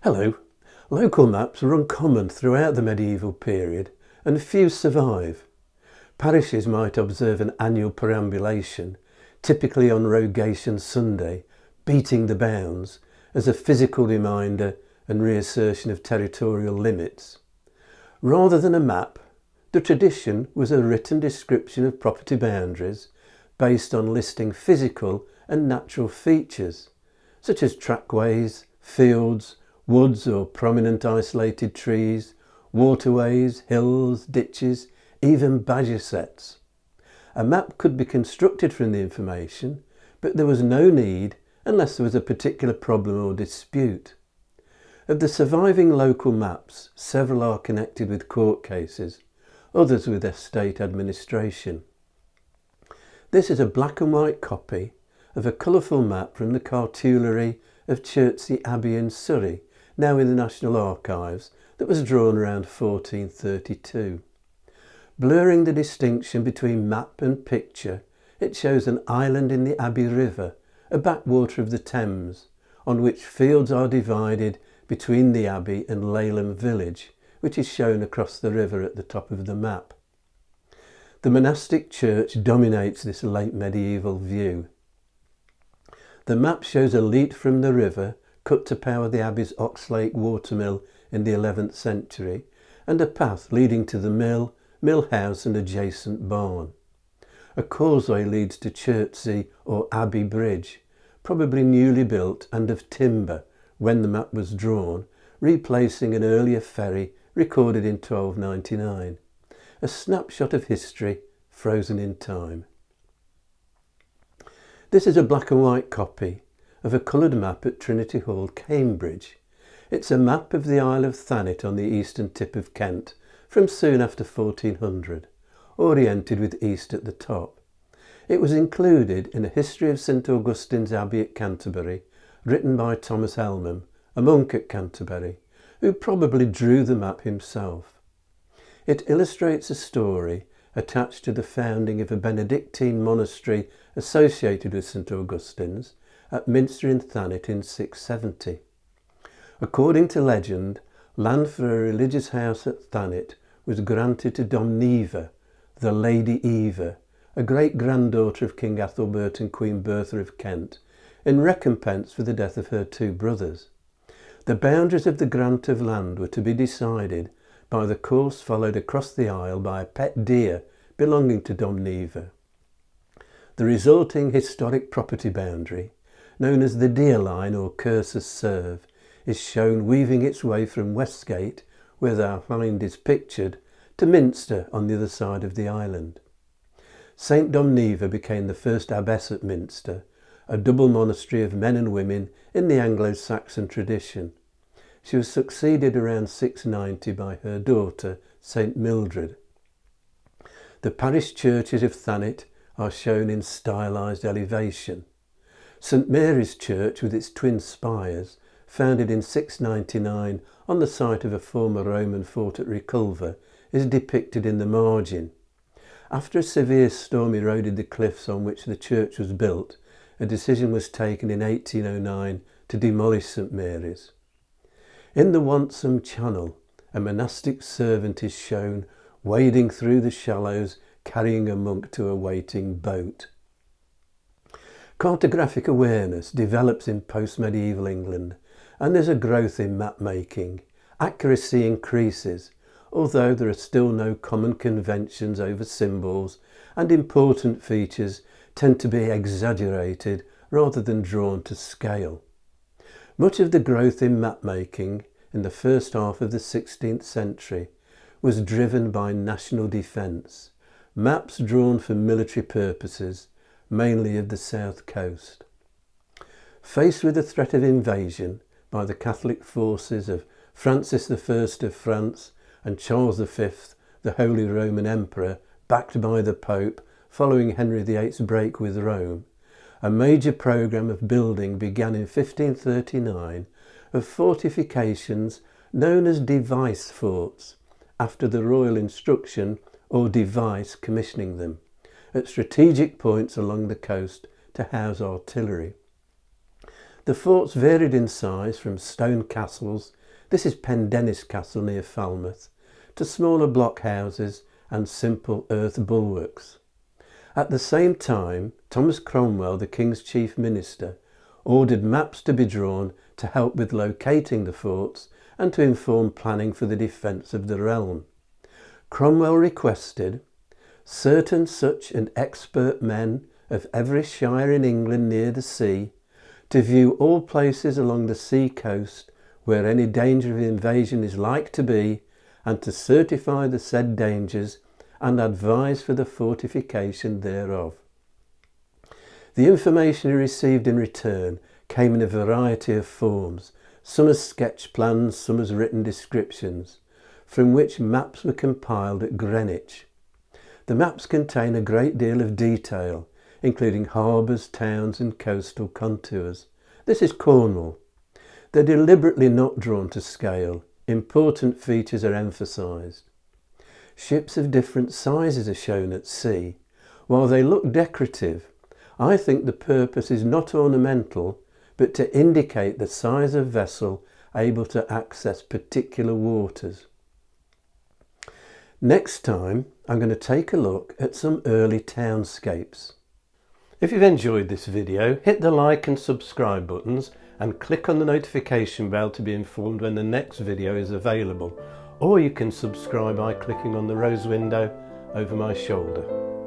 Hello. Local maps were uncommon throughout the medieval period and few survive. Parishes might observe an annual perambulation, typically on Rogation Sunday, beating the bounds as a physical reminder and reassertion of territorial limits. Rather than a map, the tradition was a written description of property boundaries based on listing physical and natural features, such as trackways, fields, woods or prominent isolated trees, waterways, hills, ditches, even badger sets. A map could be constructed from the information, but there was no need unless there was a particular problem or dispute. Of the surviving local maps, several are connected with court cases, others with estate administration. This is a black and white copy of a colourful map from the cartulary of Chertsey Abbey in Surrey, now in the National Archives, that was drawn around 1432. Blurring the distinction between map and picture, it shows an island in the Abbey River, a backwater of the Thames, on which fields are divided between the Abbey and Laleham village, which is shown across the river at the top of the map. The monastic church dominates this late medieval view. The map shows a leat from the river cut to power the Abbey's Oxlake watermill in the 11th century, and a path leading to the mill house and adjacent barn. A causeway leads to Chertsey or Abbey Bridge, probably newly built and of timber when the map was drawn, replacing an earlier ferry recorded in 1299. A snapshot of history frozen in time. This is a black and white copy of a coloured map at Trinity Hall, Cambridge. It's a map of the Isle of Thanet on the eastern tip of Kent from soon after 1400, oriented with east at the top. It was included in a history of St Augustine's Abbey at Canterbury, written by Thomas Elmham, a monk at Canterbury, who probably drew the map himself. It illustrates a story attached to the founding of a Benedictine monastery associated with St Augustine's at Minster in Thanet in 670. According to legend, land for a religious house at Thanet was granted to Domneva, the Lady Eva, a great-granddaughter of King Athelbert and Queen Bertha of Kent, in recompense for the death of her two brothers. The boundaries of the grant of land were to be decided by the course followed across the isle by a pet deer belonging to Domneva. The resulting historic property boundary, known as the Deer Line or Cursus Serve, is shown weaving its way from Westgate, where the hind is pictured, to Minster on the other side of the island. St Domneva became the first abbess at Minster, a double monastery of men and women in the Anglo-Saxon tradition. She was succeeded around 690 by her daughter, St Mildred. The parish churches of Thanet are shown in stylised elevation. St Mary's Church, with its twin spires, founded in 699 on the site of a former Roman fort at Reculver, is depicted in the margin. After a severe storm eroded the cliffs on which the church was built, a decision was taken in 1809 to demolish St Mary's. In the Wansome Channel, a monastic servant is shown wading through the shallows, carrying a monk to a waiting boat. Cartographic awareness develops in post-medieval England, and there's a growth in map making. Accuracy increases, although there are still no common conventions over symbols, and important features tend to be exaggerated rather than drawn to scale. Much of the growth in map making in the first half of the 16th century was driven by national defence, maps drawn for military purposes, mainly of the south coast. Faced with the threat of invasion by the Catholic forces of Francis I of France and Charles V, the Holy Roman Emperor, backed by the Pope following Henry VIII's break with Rome, a major programme of building began in 1539 of fortifications known as device forts, after the royal instruction or device commissioning them, at strategic points along the coast to house artillery. The forts varied in size from stone castles, this is Pendennis Castle near Falmouth, to smaller block houses and simple earth bulwarks. At the same time, Thomas Cromwell, the King's chief minister, ordered maps to be drawn to help with locating the forts and to inform planning for the defence of the realm. Cromwell requested certain such and expert men of every shire in England near the sea to view all places along the sea coast where any danger of invasion is like to be, and to certify the said dangers and advise for the fortification thereof. The information he received in return came in a variety of forms, some as sketch plans, some as written descriptions, from which maps were compiled at Greenwich. The maps contain a great deal of detail, including harbours, towns and coastal contours. This is Cornwall. They're deliberately not drawn to scale. Important features are emphasised. Ships of different sizes are shown at sea. While they look decorative, I think the purpose is not ornamental, but to indicate the size of vessel able to access particular waters. Next time, I'm going to take a look at some early townscapes. If you've enjoyed this video, hit the like and subscribe buttons and click on the notification bell to be informed when the next video is available, or you can subscribe by clicking on the rose window over my shoulder.